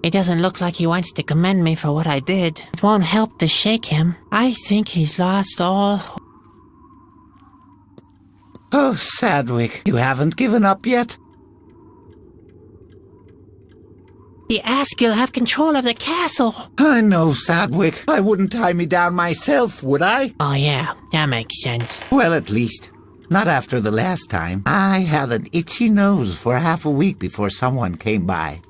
He doesn't look like he wants to commend me for what I did. It won't help to shake him. I think he's lost all hope. Oh, Sadwick, you haven't given up yet? The Asgil have control of the castle. I know, Sadwick. I wouldn't tie me down myself, would I? Oh yeah, that makes sense. Well, at least, not after the last time. I had an itchy nose for half a week before someone came by.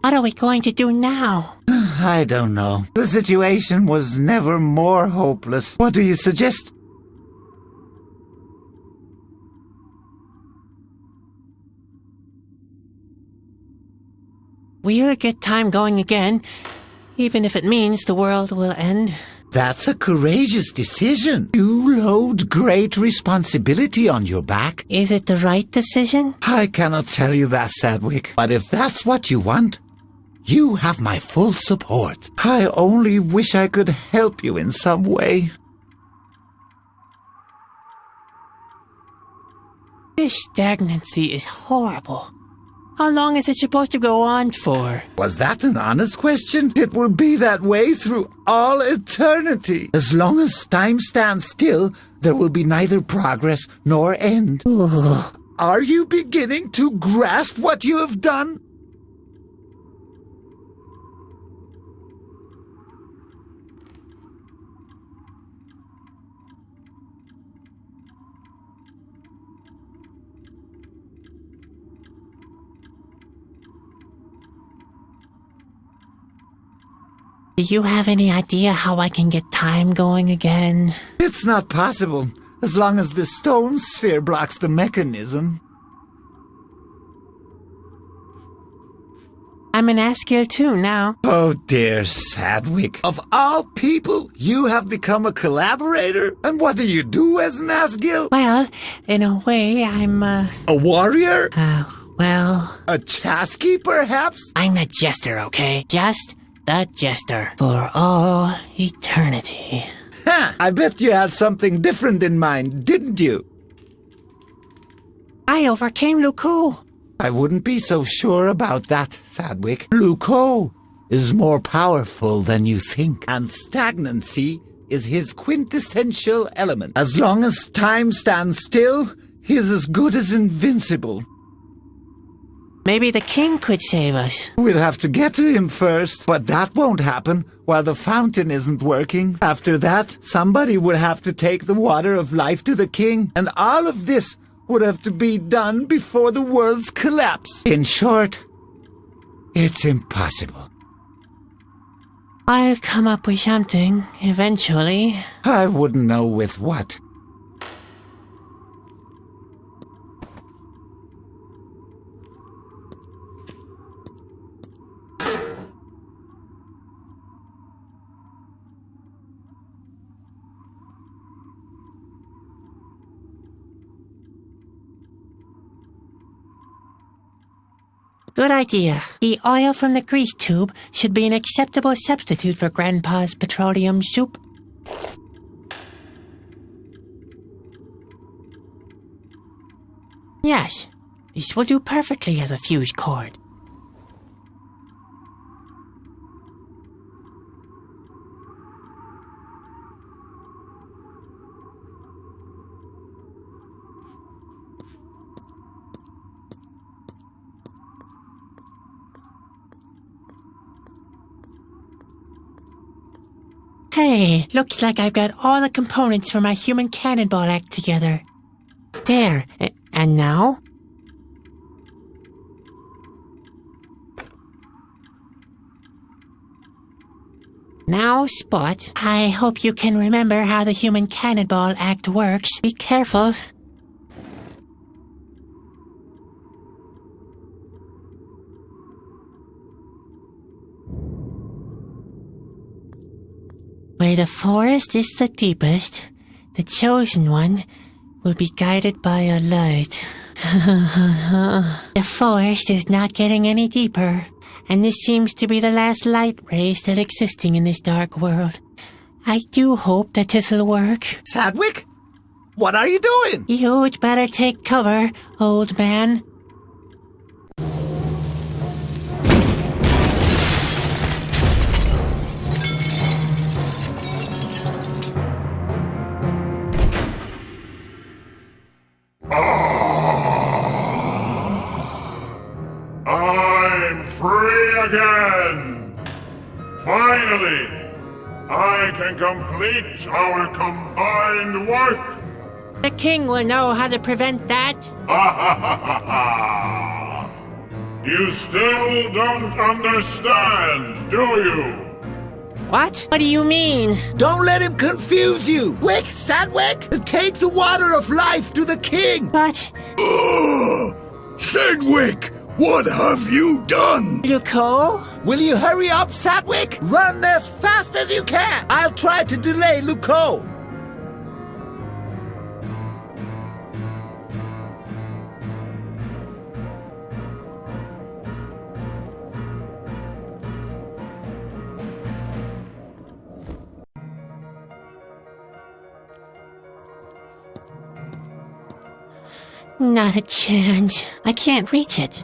What are we going to do now? I don't know. The situation was never more hopeless. What do you suggest? We'll get time going again, even if it means the world will end. That's a courageous decision. You load great responsibility on your back. Is it the right decision? I cannot tell you that, Sadwick. But if that's what you want, you have my full support. I only wish I could help you in some way. This stagnancy is horrible. How long is it supposed to go on for? Was that an honest question? It will be that way through all eternity. As long as time stands still, there will be neither progress nor end. Ooh. Are you beginning to grasp what you have done? Do you have any idea how I can get time going again? It's not possible, as long as the stone sphere blocks the mechanism. I'm an Asgil too now. Oh dear, Sadwick. Of all people, you have become a collaborator? And what do you do as an Asgil? Well, in a way, I'm, A warrior? well... A chasky, perhaps? I'm a jester, okay? Just the jester. For all eternity. Ha! I bet you had something different in mind, didn't you? I overcame Luco. I wouldn't be so sure about that, Sadwick. Luco is more powerful than you think, and stagnancy is his quintessential element. As long as time stands still, he is as good as invincible. Maybe the king could save us. We'll have to get to him first, but that won't happen while the fountain isn't working. After that, somebody would have to take the water of life to the king, and all of this would have to be done before the world's collapse. In short, it's impossible. I'll come up with something, eventually. I wouldn't know with what. Good idea. The oil from the grease tube should be an acceptable substitute for Grandpa's petroleum soup. Yes, this will do perfectly as a fuse cord. Hey, looks like I've got all the components for my human cannonball act together. There, and now? Now, Spot, I hope you can remember how the human cannonball act works. Be careful. Where the forest is the deepest, the chosen one will be guided by a light. The forest is not getting any deeper, and this seems to be the last light ray still existing in this dark world. I do hope that this'll work. Sadwick? What are you doing? You'd better take cover, old man. I'm free again! Finally, I can complete our combined work! The king will know how to prevent that. You still don't understand, do you? What? What do you mean? Don't let him confuse you! Quick, Sadwick! Take the water of life to the king! But, Sadwick, what have you done? Luco? Will you hurry up, Sadwick? Run as fast as you can! I'll try to delay Luco! Not a chance. I can't reach it.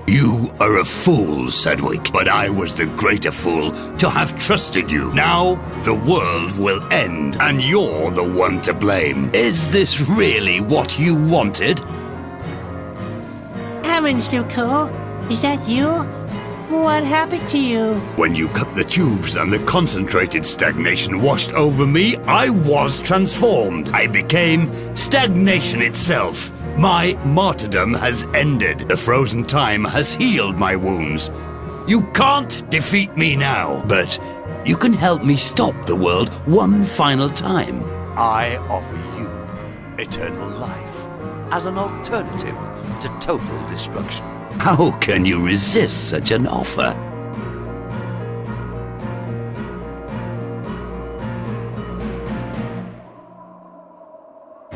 You are a fool, Sadwick, but I was the greater fool to have trusted you. Now, the world will end, and you're the one to blame. Is this really what you wanted? Heavens, Luco! Is that you? What happened to you? When you cut the tubes and the concentrated stagnation washed over me, I was transformed. I became stagnation itself. My martyrdom has ended. The frozen time has healed my wounds. You can't defeat me now, but you can help me stop the world one final time. I offer you eternal life as an alternative to total destruction. How can you resist such an offer?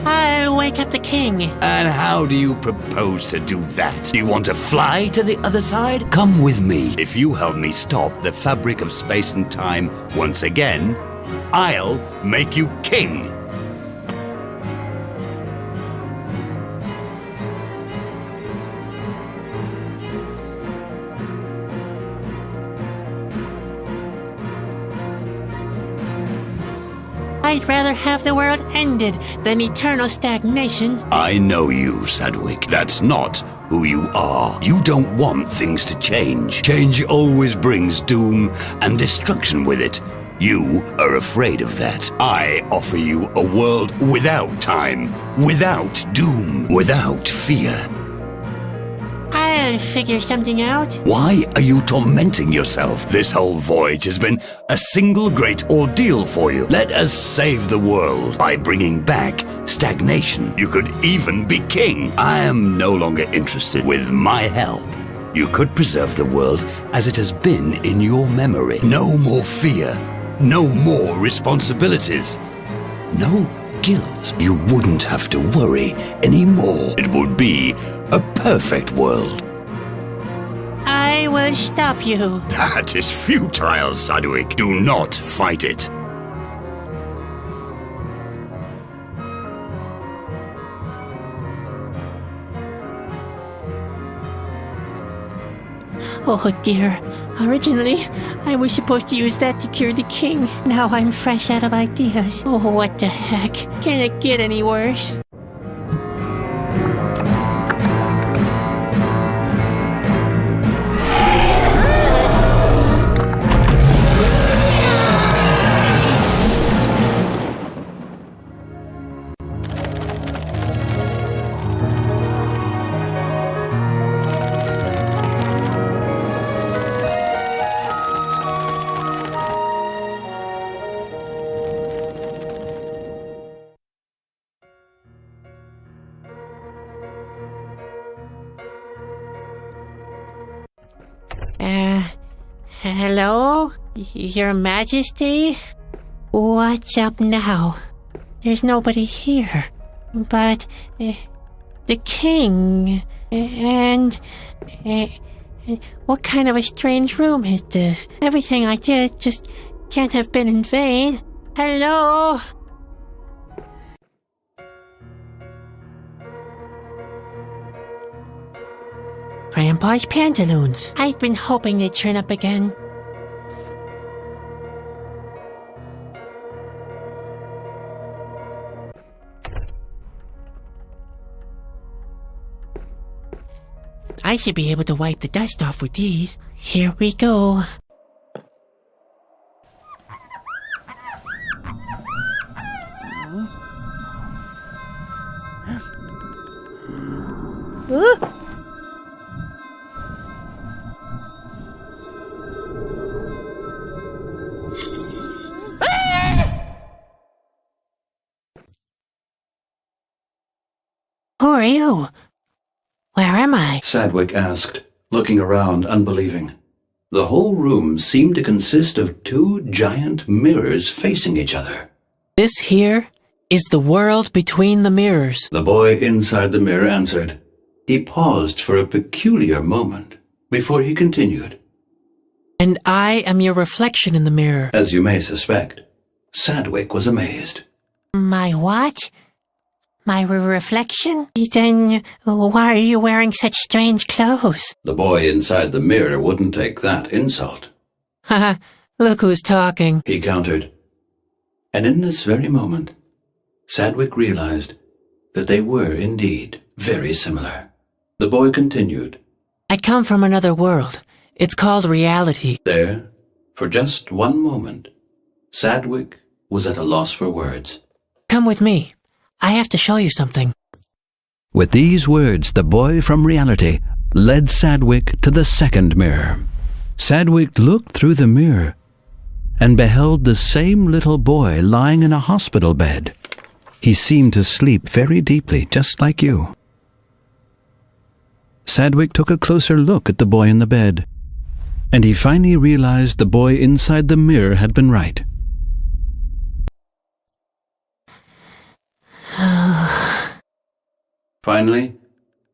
I'll wake up the king. And how do you propose to do that? Do you want to fly to the other side? Come with me. If you help me stop the fabric of space and time once again, I'll make you king. I'd rather have the world ended than eternal stagnation. I know you, Sadwick. That's not who you are. You don't want things to change. Change always brings doom and destruction with it. You are afraid of that. I offer you a world without time, without doom, without fear. I'll figure something out. Why are you tormenting yourself? This whole voyage has been a single great ordeal for you. Let us save the world by bringing back stagnation. You could even be king. I am no longer interested. With my help, you could preserve the world as it has been in your memory. No more fear. No more responsibilities. No guilt. You wouldn't have to worry anymore. It would be a perfect world. I will stop you. That is futile, Sadwick. Do not fight it. Oh dear. Originally, I was supposed to use that to cure the king. Now I'm fresh out of ideas. Oh, what the heck? Can it get any worse? Hello? Your Majesty? What's up now? There's nobody here. But, the king... And... what kind of a strange room is this? Everything I did just can't have been in vain. Hello? Grandpa's pantaloons. I've been hoping they'd turn up again. I should be able to wipe the dust off with these. Here we go. Who are you? Where am I? Sadwick asked, looking around unbelieving. The whole room seemed to consist of two giant mirrors facing each other. This here is the world between the mirrors. The boy inside the mirror answered. He paused for a peculiar moment before he continued. And I am your reflection in the mirror. As you may suspect, Sadwick was amazed. My what? My reflection? Then why are you wearing such strange clothes? The boy inside the mirror wouldn't take that insult. Haha, look who's talking. He countered. And in this very moment, Sadwick realized that they were indeed very similar. The boy continued. I come from another world. It's called reality. There, for just one moment, Sadwick was at a loss for words. Come with me. I have to show you something. With these words, the boy from reality led Sadwick to the second mirror. Sadwick looked through the mirror and beheld the same little boy lying in a hospital bed. He seemed to sleep very deeply, just like you. Sadwick took a closer look at the boy in the bed, and he finally realized the boy inside the mirror had been right. Finally,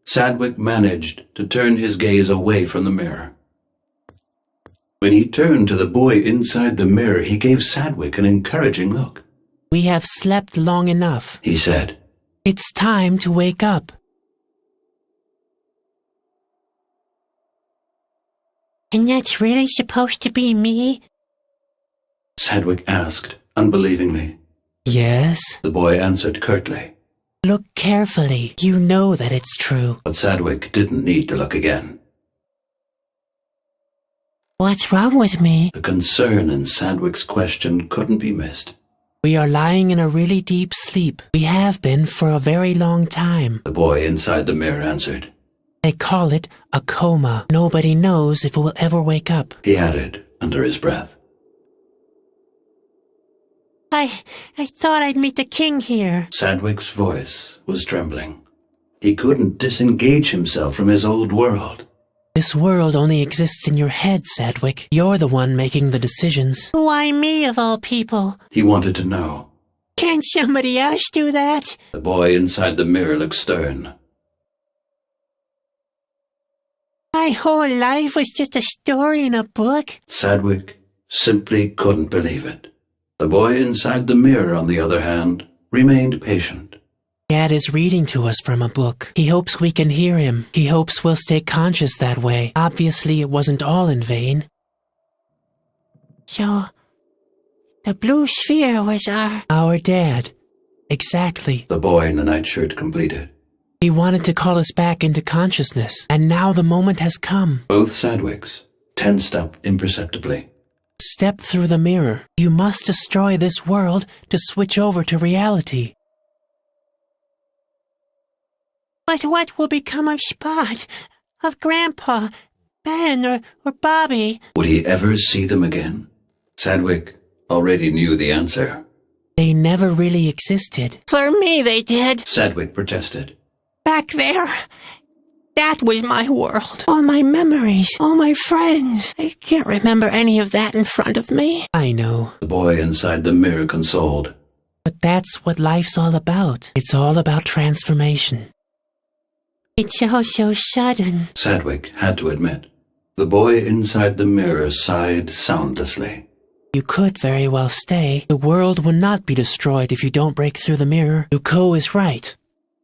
Sadwick managed to turn his gaze away from the mirror. When he turned to the boy inside the mirror, he gave Sadwick an encouraging look. We have slept long enough, He said. It's time to wake up. And that's really supposed to be me? Sadwick asked unbelievingly. Yes. The boy answered curtly. Look carefully. You know that it's true. But Sadwick didn't need to look again. What's wrong with me? The concern in Sadwick's question couldn't be missed. We are lying in a really deep sleep. We have been for a very long time. The boy inside the mirror answered. They call it a coma. Nobody knows if it will ever wake up. He added under his breath. I thought I'd meet the king here. Sadwick's voice was trembling. He couldn't disengage himself from his old world. This world only exists in your head, Sadwick. You're the one making the decisions. Why me, of all people? He wanted to know. Can't somebody else do that? The boy inside the mirror looked stern. My whole life was just a story in a book. Sadwick simply couldn't believe it. The boy inside the mirror, on the other hand, remained patient. Dad is reading to us from a book. He hopes we can hear him. He hopes we'll stay conscious that way. Obviously, it wasn't all in vain. So, the blue sphere was our dad. Exactly. The boy in the nightshirt completed. He wanted to call us back into consciousness, and now the moment has come. Both Sadwicks tensed up imperceptibly. Step through the mirror. You must destroy this world to switch over to reality. But what will become of Spot, of Grandpa, Ben, or Bobby? Would he ever see them again? Sadwick already knew the answer. They never really existed. For me, they did. Sadwick protested. Back there, that was my world. All my memories, all my friends. I can't remember any of that in front of me. I know. The boy inside the mirror consoled. But that's what life's all about. It's all about transformation. It's all so sudden. Sadwick had to admit. The boy inside the mirror sighed soundlessly. You could very well stay. The world will not be destroyed if you don't break through the mirror. Duco is right.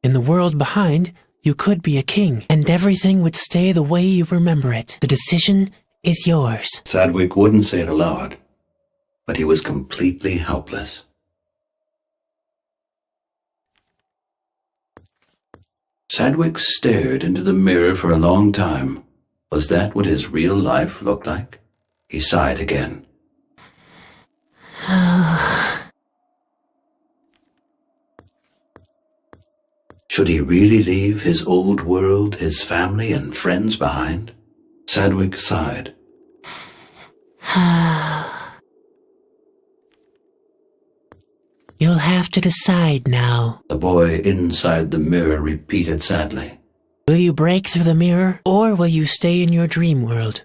In the world behind, You could be a king, and everything would stay the way you remember it. The decision is yours. Sadwick wouldn't say it aloud, but he was completely helpless. Sadwick stared into the mirror for a long time. Was that what his real life looked like? He sighed again. Should he really leave his old world, his family and friends behind? Sadwick sighed. You'll have to decide now. The boy inside the mirror repeated sadly. Will you break through the mirror, or will you stay in your dream world?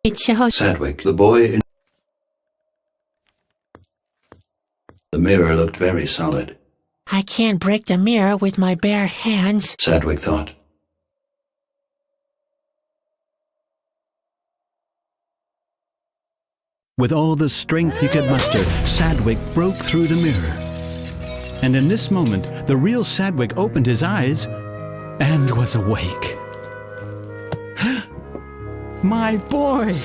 It's your... Sadwick, the boy in the mirror looked very solid. I can't break the mirror with my bare hands. Sadwick thought. With all the strength he could muster, Sadwick broke through the mirror. And in this moment, the real Sadwick opened his eyes and was awake. My boy!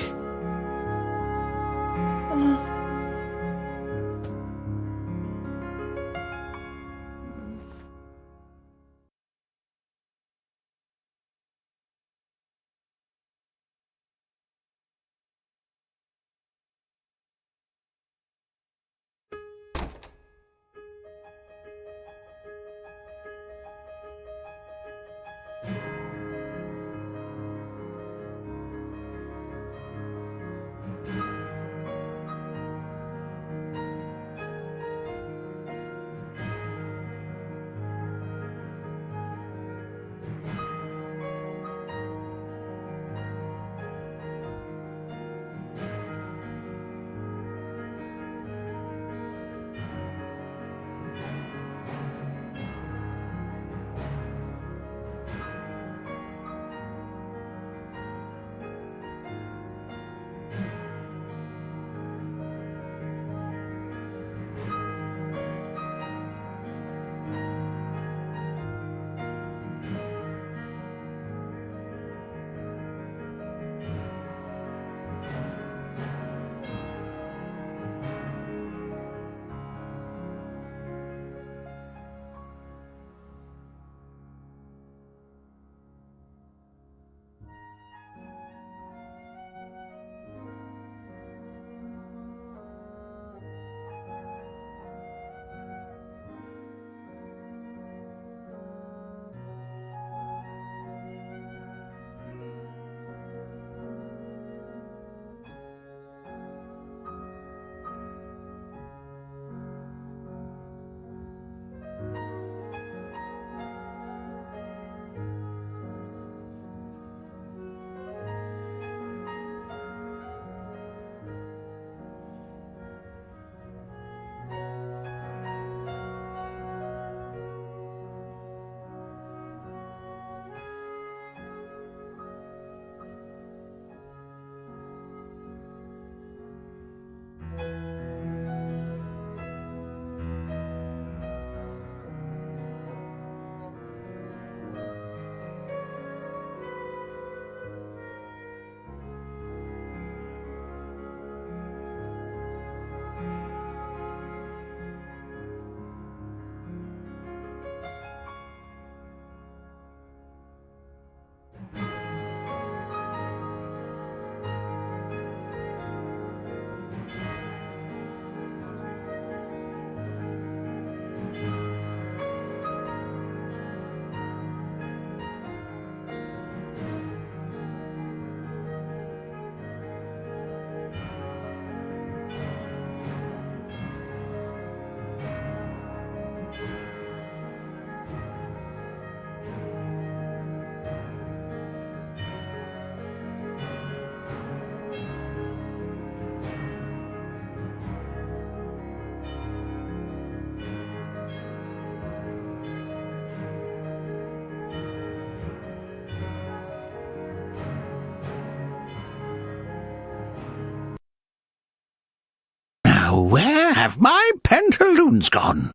Where have my pantaloons gone?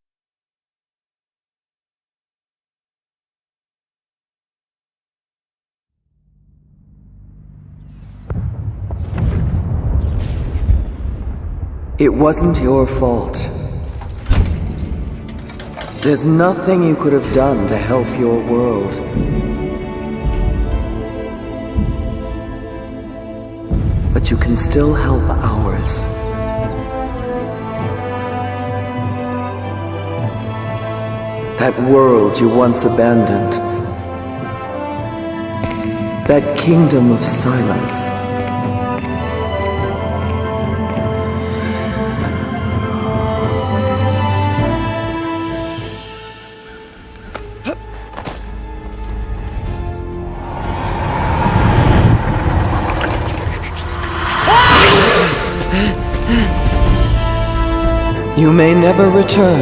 It wasn't your fault. There's nothing you could have done to help your world. But you can still help ours. That world you once abandoned. That kingdom of silence. You may never return,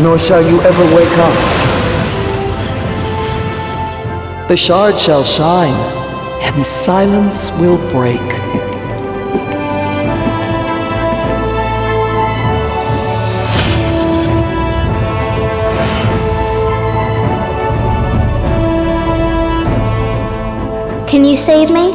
nor shall you ever wake up. The shard shall shine, and silence will break. Can you save me?